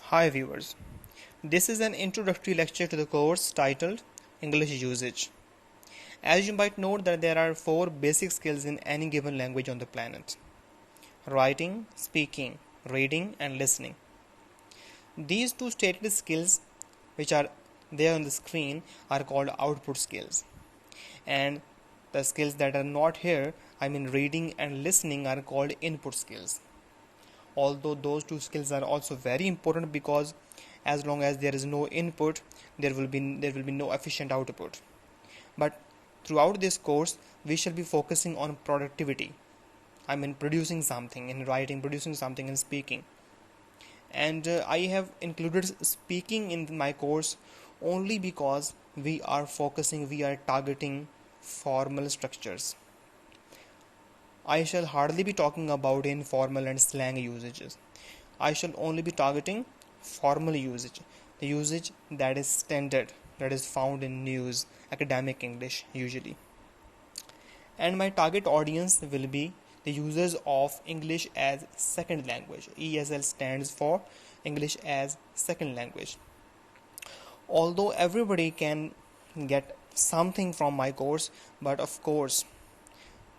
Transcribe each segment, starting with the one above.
Hi viewers, this is an introductory lecture to the course titled English Usage. As you might note that there are 4 basic skills in any given language on the planet: writing, speaking, reading and listening. These two stated skills which are there on the screen are called output skills, and the skills that are not here, reading and listening, are called input skills. Although those two skills are also very important, because as long as there is no input, there will be no efficient output. But throughout this course we shall be focusing on productivity, producing something in writing, producing something in speaking. And I have included speaking in my course only because we are targeting formal structures. I shall hardly be talking about informal and slang usages. I shall only be targeting formal usage, the usage that is standard, that is found in news, academic English usually. And my target audience will be the users of English as second language. ESL stands for English as second language. Although everybody can get something from my course, but of course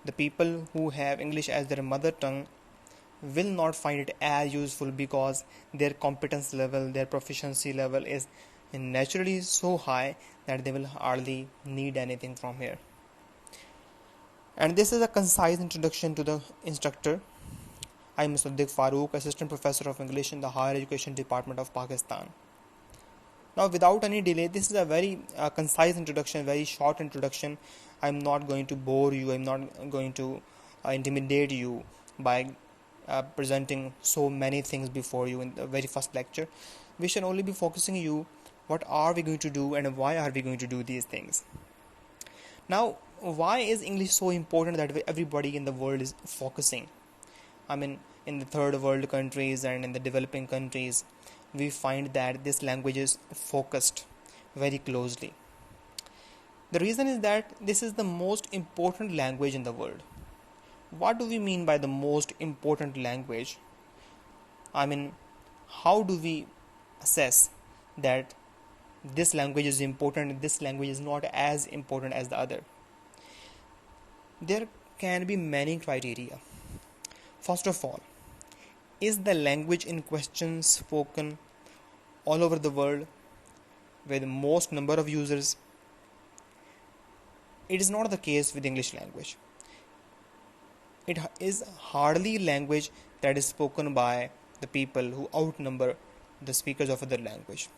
the people who have English as their mother tongue will not find it as useful, because their competence level, their proficiency level is naturally so high that they will hardly need anything from here. And this is a concise introduction to the instructor. I am Mr. Farooq, Assistant Professor of English in the Higher Education Department of Pakistan. Now, without any delay, this is a very concise introduction, very short introduction. I am not going to bore you, I am not going to intimidate you by presenting so many things before you in the very first lecture. We shall only be focusing you what are we going to do and why are we going to do these things. Now, why is English so important that everybody in the world is focusing? In the third world countries and in the developing countries, we find that this language is focused very closely. The reason is that this is the most important language in the world. What do we mean by the most important language? How do we assess that this language is important and this language is not as important as the other? There can be many criteria. First of all, is the language in question spoken all over the world with most number of users? It is not the case with English language. It is hardly language that is spoken by the people who outnumber the speakers of other language.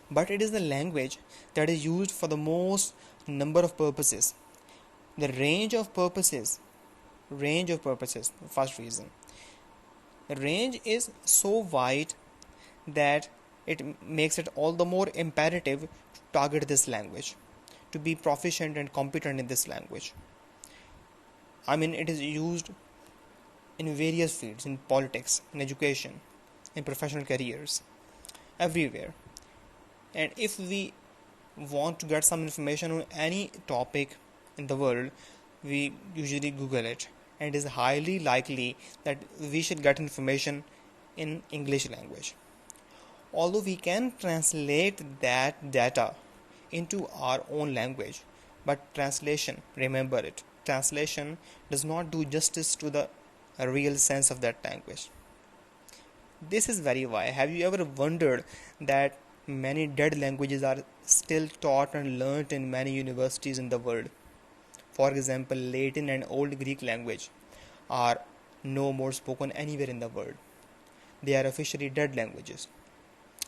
But it is the language that is used for the most number of purposes. The range of purposes, first reason. The range is so wide that it makes it all the more imperative to target this language, to be proficient and competent in this language. It is used in various fields, in politics, in education, in professional careers, everywhere. And if we want to get some information on any topic in the world, we usually Google it, and it is highly likely that we should get information in English language. Although we can translate that data into our own language, but translation does not do justice to the real sense of that language. This is very why. Have you ever wondered that many dead languages are still taught and learnt in many universities in the world? For example, Latin and Old Greek language are no more spoken anywhere in the world. They are officially dead languages,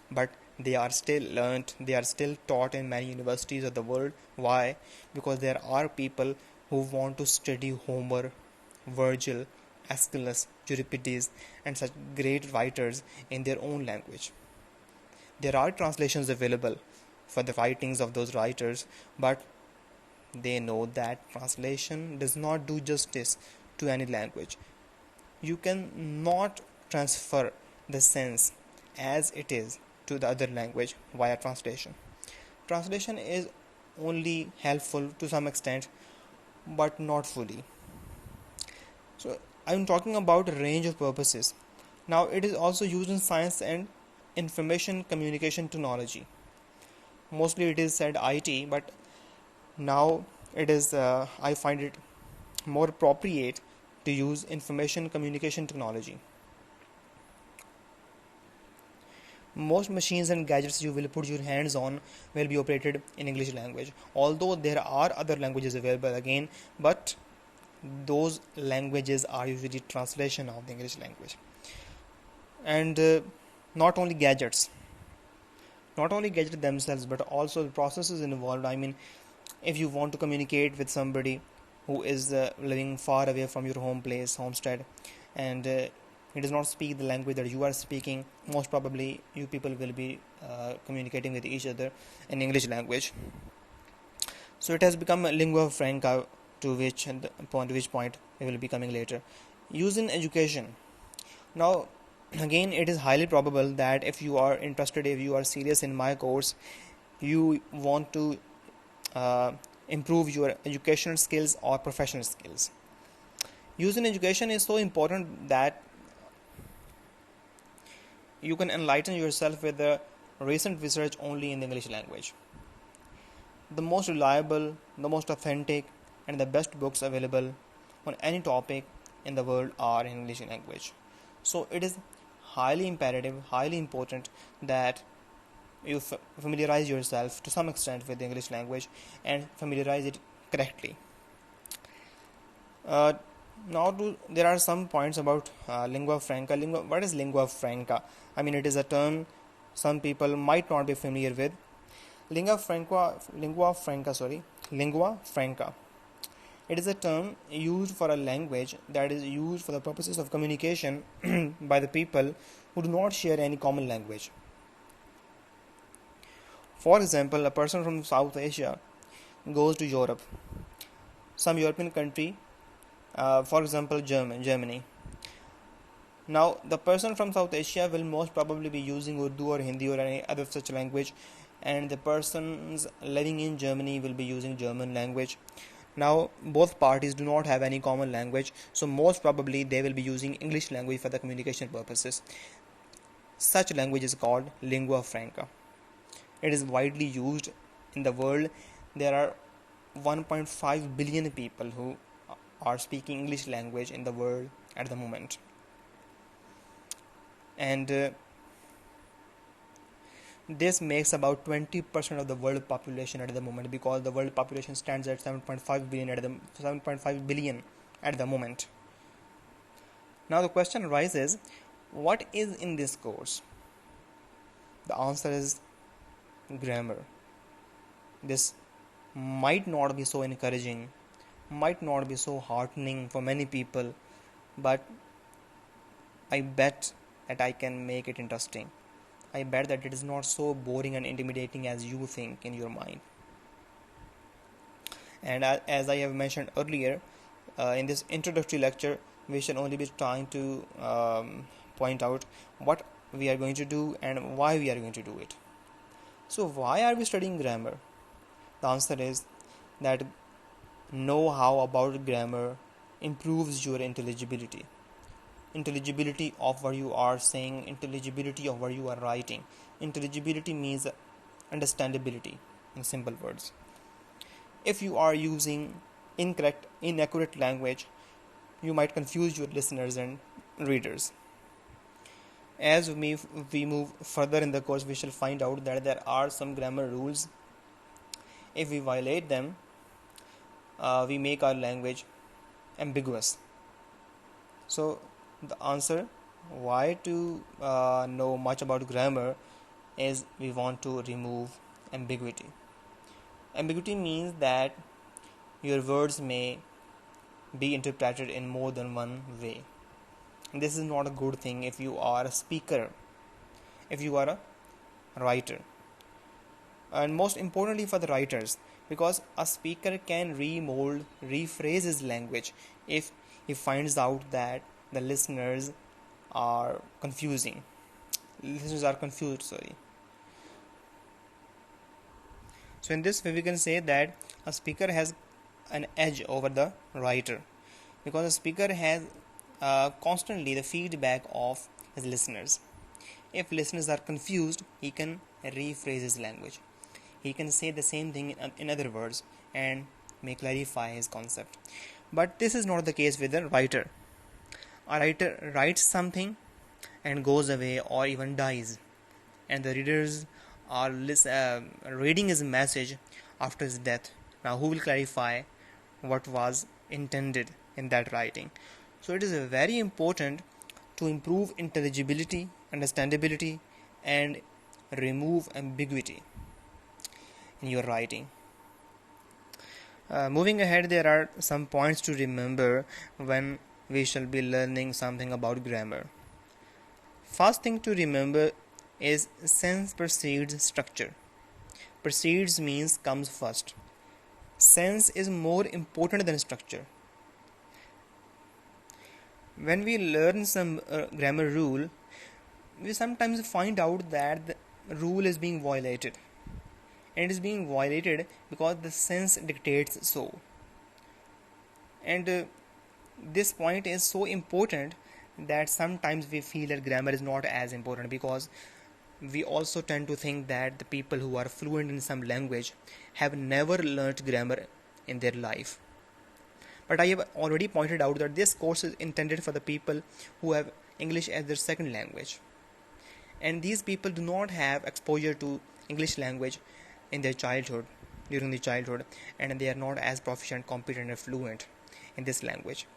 but they are still learnt, they are still taught in many universities of the world. Why? Because there are people who want to study Homer, Virgil, Aeschylus, Euripides and such great writers in their own language. There are translations available for the writings of those writers, but they know that translation does not do justice to any language. You can not transfer the sense as it is to the other language via translation. Translation is only helpful to some extent, but not fully. So I'm talking about a range of purposes. Now it is also used in science and information communication technology. Mostly it is said IT, but now it is I find it more appropriate to use information communication technology. Most machines and gadgets you will put your hands on will be operated in English language, although there are other languages available again, but those languages are usually translation of the English language. And not only gadgets themselves, but also the processes involved. I mean, if you want to communicate with somebody who is living far away from your homestead, and he does not speak the language that you are speaking, most probably you people will be communicating with each other in English language. So it has become a lingua franca, to which point we will be coming later. Use in education. Now, again, it is highly probable that if you are interested, if you are serious in my course, you want to improve your educational skills or professional skills. Use in education is so important that you can enlighten yourself with the recent research only in the English language. The most reliable, the most authentic, and the best books available on any topic in the world are in English language. So it is highly imperative, highly important that you familiarize yourself to some extent with the English language and familiarize it correctly. There are some points about lingua franca. What is lingua franca? I mean, it is a term some people might not be familiar with. Lingua franca. It is a term used for a language that is used for the purposes of communication by the people who do not share any common language. For example, a person from South Asia goes to Europe, some European country, for example, Germany. Now, the person from South Asia will most probably be using Urdu or Hindi or any other such language, and the persons living in Germany will be using German language. Now, both parties do not have any common language, so most probably they will be using English language for the communication purposes. Such language is called lingua franca. It is widely used in the world. There are 1.5 billion people who are speaking English language in the world at the moment. And this makes about 20% of the world population at the moment, because the world population stands at 7.5 billion at the moment. Now the question arises, what is in this course? The answer is grammar. This might not be so encouraging, might not be so heartening for many people, but I bet that I can make it interesting. I bet that it is not so boring and intimidating as you think in your mind. And as I have mentioned earlier, in this introductory lecture, we shall only be trying to point out what we are going to do and why we are going to do it. So why are we studying grammar? The answer is that know-how about grammar improves your intelligibility of what you are saying, intelligibility of what you are writing. Intelligibility means understandability, in simple words. If you are using inaccurate language, you might confuse your listeners and readers. As we move further in the course, we shall find out that there are some grammar rules. If we violate them, we make our language ambiguous. So the answer why to know much about grammar is we want to remove ambiguity. Ambiguity means that your words may be interpreted in more than one way. This is not a good thing if you are a speaker, if you are a writer, and most importantly for the writers, because a speaker can rephrase his language if he finds out that the listeners are confused. So in this way we can say that a speaker has an edge over the writer, because a speaker has constantly the feedback of his listeners. If listeners are confused, he can rephrase his language. He can say the same thing in other words and may clarify his concept. But this is not the case with a writer. A writer writes something and goes away or even dies, and the readers are reading his message after his death. Now, who will clarify what was intended in that writing? So, it is very important to improve intelligibility, understandability, and remove ambiguity in your writing. Moving ahead, there are some points to remember when we shall be learning something about grammar. First thing to remember is sense precedes structure. Precedes means comes first. Sense is more important than structure. When we learn some grammar rule, we sometimes find out that the rule is being violated. And it is being violated because the sense dictates so. And this point is so important that sometimes we feel that grammar is not as important, because we also tend to think that the people who are fluent in some language have never learnt grammar in their life. But I have already pointed out that this course is intended for the people who have English as their second language, and these people do not have exposure to English language in their childhood, during the childhood, and they are not as proficient, competent, and fluent in this language.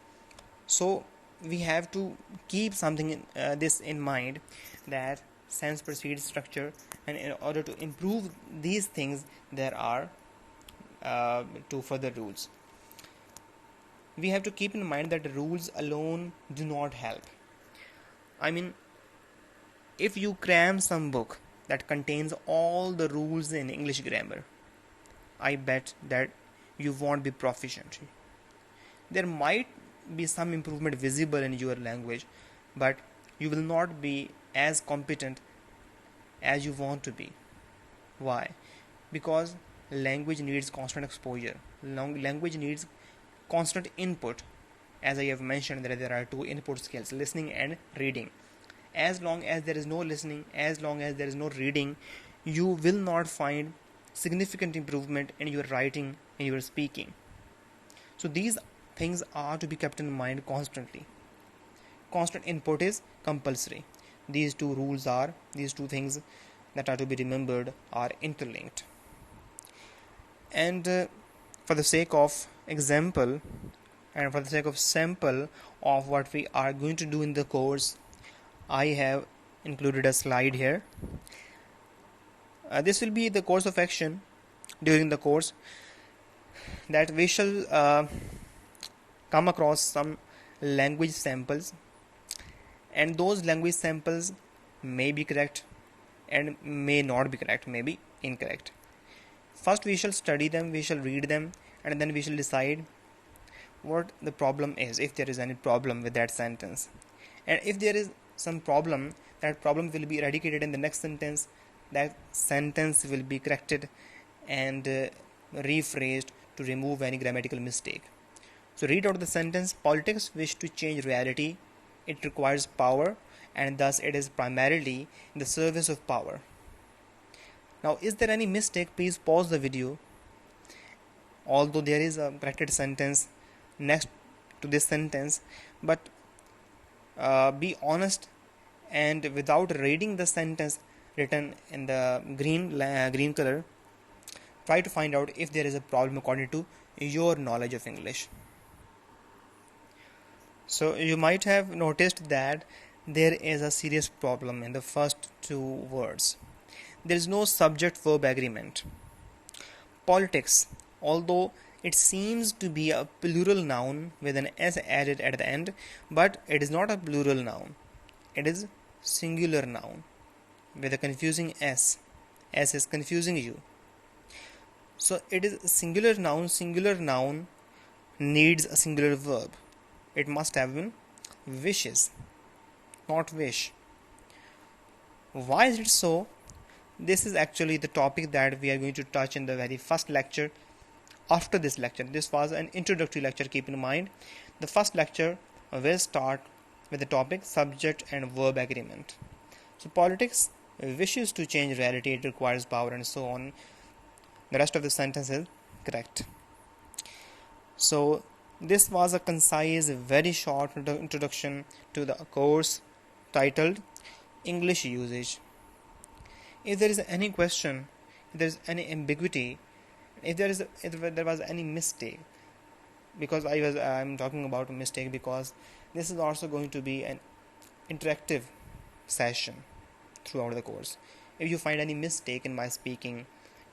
So we have to keep something this in mind, that sense precedes structure, and in order to improve these things, there are two further rules. We have to keep in mind that rules alone do not help. I mean, if you cram some book that contains all the rules in English grammar, I bet that you won't be proficient. There might be some improvement visible in your language, but you will not be as competent as you want to be. Why? Because language needs constant exposure. Language needs constant input. As I have mentioned, there are two input skills, listening and reading. As long as there is no listening, as long as there is no reading, you will not find significant improvement in your writing, in your speaking. So these things are to be kept in mind constantly. Constant input is compulsory. These two things that are to be remembered are interlinked. And for the sake of example and for the sake of sample of what we are going to do in the course, I have included a slide here. This will be the course of action during the course, that we shall come across some language samples, and those language samples may be correct and may not be correct, may be incorrect. First we shall study them, we shall read them, and then we shall decide what the problem is, if there is any problem with that sentence. And if there is some problem, that problem will be eradicated in the next sentence. That sentence will be corrected and rephrased to remove any grammatical mistake. So read out the sentence: politics wish to change reality. It requires power, and thus it is primarily in the service of power. Now, is there any mistake? Please pause the video. Although there is a corrected sentence next to this sentence, but be honest, and without reading the sentence written in the green color, try to find out if there is a problem according to your knowledge of English. So you might have noticed that there is a serious problem in the first two words. There is no subject-verb agreement. Politics, although it seems to be a plural noun with an s added at the end, but it is not a plural noun. It is singular noun with a confusing s. S is confusing you. So it is singular noun. Singular noun needs a singular verb. It must have been wishes, not wish. Why is it so? This is actually the topic that we are going to touch in the very first lecture. After this lecture, this was an introductory lecture, keep in mind. The first lecture will start with the topic subject and verb agreement. So politics wishes to change reality, it requires power, and so on. The rest of the sentence is correct. So this was a concise, very short introduction to the course titled English Usage. If there is any question, if there is any ambiguity, if there was any mistake, because I'm talking about a mistake because this is also going to be an interactive session throughout the course. If you find any mistake in my speaking,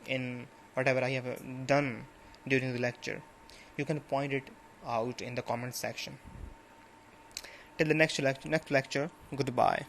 in whatever I have done during the lecture, you can point it out in the comment section. Till the next lecture, goodbye.